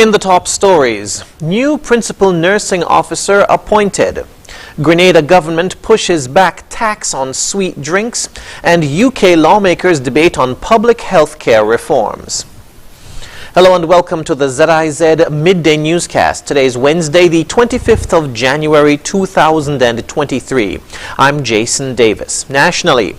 In the top stories, new principal nursing officer appointed. Grenada government pushes back tax on sweet drinks, and UK lawmakers debate on public health care reforms. Hello and welcome to the ZIZ Midday Newscast. Today is Wednesday, the 25th of January 2023. I'm Jason Davis. Nationally,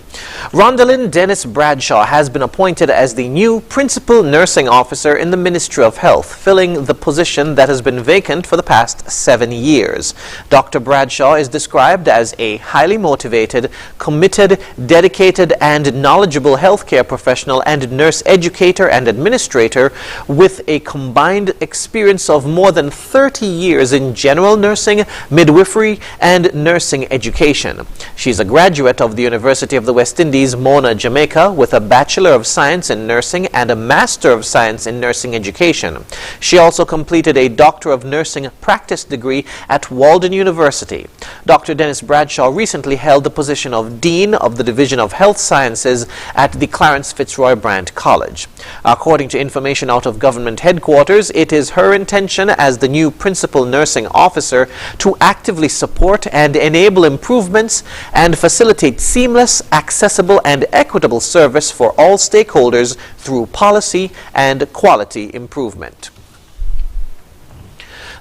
Rondalyn Dennis Bradshaw has been appointed as the new Principal Nursing Officer in the Ministry of Health, filling the position that has been vacant for the past 7 years. Dr. Bradshaw is described as a highly motivated, committed, dedicated and knowledgeable healthcare professional and nurse educator and administrator with a combined experience of more than 30 years in general nursing, midwifery and nursing education. She's a graduate of the University of the West Indies, Mona, Jamaica, with a Bachelor of Science in Nursing and a Master of Science in Nursing Education. She also completed a Doctor of Nursing practice degree at Walden University. Dr. Dennis Bradshaw recently held the position of Dean of the Division of Health Sciences at the Clarence Fitzroy Brand College. According to information out of government headquarters, it is her intention as the new Principal Nursing Officer to actively support and enable improvements and facilitate seamless, accessible and equitable service for all stakeholders through policy and quality improvement.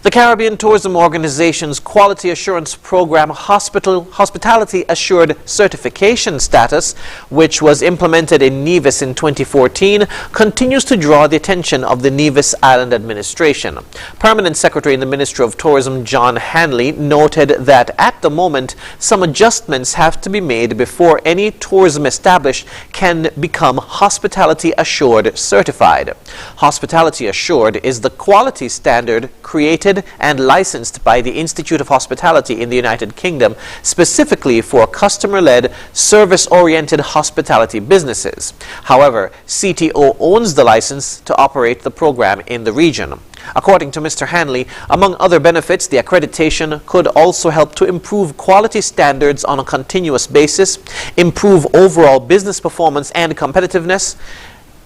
The Caribbean Tourism Organization's Quality Assurance Program Hospitality Assured Certification status, which was implemented in Nevis in 2014, continues to draw the attention of the Nevis Island Administration. Permanent Secretary in the Ministry of Tourism, John Hanley, noted that at the moment, some adjustments have to be made before any tourism established can become Hospitality Assured certified. Hospitality Assured is the quality standard created and licensed by the Institute of Hospitality in the United Kingdom, specifically for customer-led, service-oriented hospitality businesses. However, CTO owns the license to operate the program in the region. According to Mr. Hanley, among other benefits, the accreditation could also help to improve quality standards on a continuous basis, improve overall business performance and competitiveness,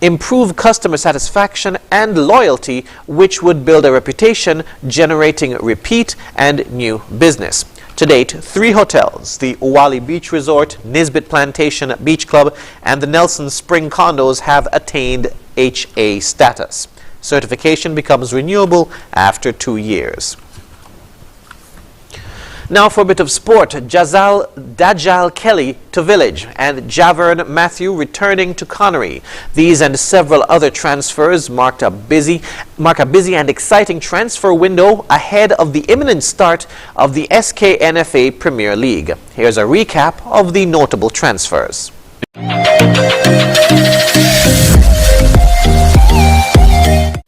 improve customer satisfaction and loyalty, which would build a reputation, generating repeat and new business. To date, 3 hotels, the Owali Beach Resort, Nisbet Plantation Beach Club, and the Nelson Spring Condos have attained HA status. Certification becomes renewable after 2 years. Now for a bit of sport. Dajal Kelly to Village and Javern Matthew returning to Connery. These and several other transfers mark a busy and exciting transfer window ahead of the imminent start of the SKNFA Premier League. Here's a recap of the notable transfers.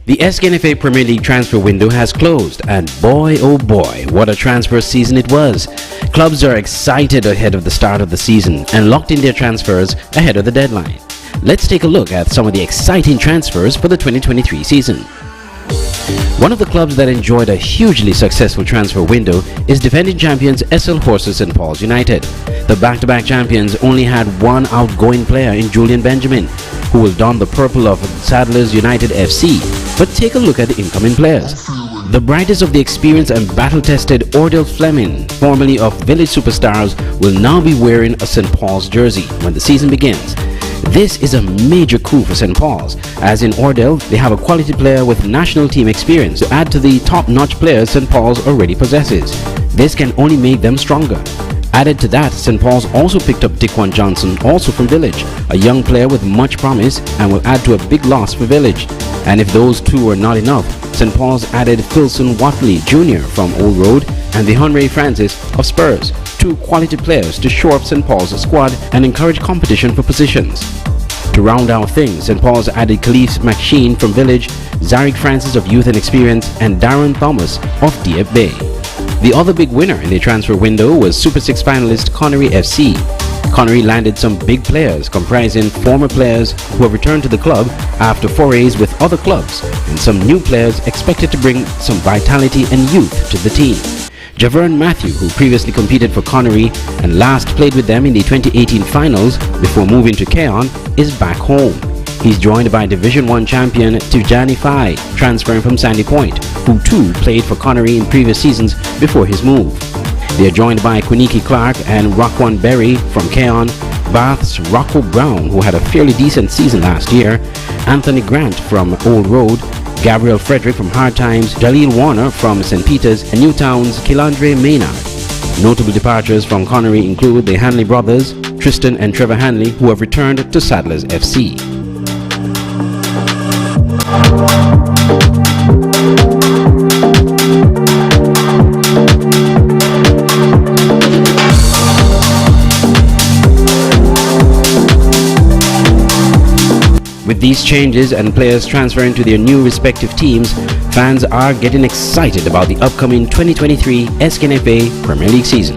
The SKNFA Premier League transfer window has closed, and boy oh boy, what a transfer season it was. Clubs are excited ahead of the start of the season and locked in their transfers ahead of the deadline. Let's take a look at some of the exciting transfers for the 2023 season. One of the clubs that enjoyed a hugely successful transfer window is defending champions SL Horses St. Paul's United. The back-to-back champions only had one outgoing player in Julian Benjamin, who will don the purple of Saddlers United FC. But take a look at the incoming players. The brightest of the experienced and battle-tested Ordell Fleming, formerly of Village Superstars, will now be wearing a St. Paul's jersey when the season begins. This is a major coup for St. Paul's, as in Ordell they have a quality player with national team experience to add to the top-notch players St. Paul's already possesses. This can only make them stronger. Added to that, St. Paul's also picked up Dickwan Johnson, also from Village, a young player with much promise and will add to a big loss for Village. And if those two were not enough, St. Paul's added Philson Watley Jr. from Old Road and the Henry Francis of Spurs, 2 quality players to shore up St. Paul's squad and encourage competition for positions. To round out things, St. Paul's added Khalif McSheen from Village, Zarek Francis of Youth and Experience, and Darren Thomas of Dieppe Bay. The other big winner in the transfer window was Super 6 finalist Connery FC. Connery landed some big players comprising former players who have returned to the club after forays with other clubs, and some new players expected to bring some vitality and youth to the team. Javern Matthew, who previously competed for Connery and last played with them in the 2018 finals before moving to Keon, is back home. He's joined by Division 1 champion Tijani Fai, transferring from Sandy Point, who too played for Connery in previous seasons before his move. They are joined by Quiniki Clark and Raquan Berry from Keon, Bath's Rocco Brown, who had a fairly decent season last year, Anthony Grant from Old Road, Gabriel Frederick from Hard Times, Jaleel Warner from St. Peter's, and Newtown's Kilandre Maynard. Notable departures from Connery include the Hanley brothers, Tristan and Trevor Hanley, who have returned to Sadlers FC. With these changes and players transferring to their new respective teams, fans are getting excited about the upcoming 2023 SKNFA Premier League season.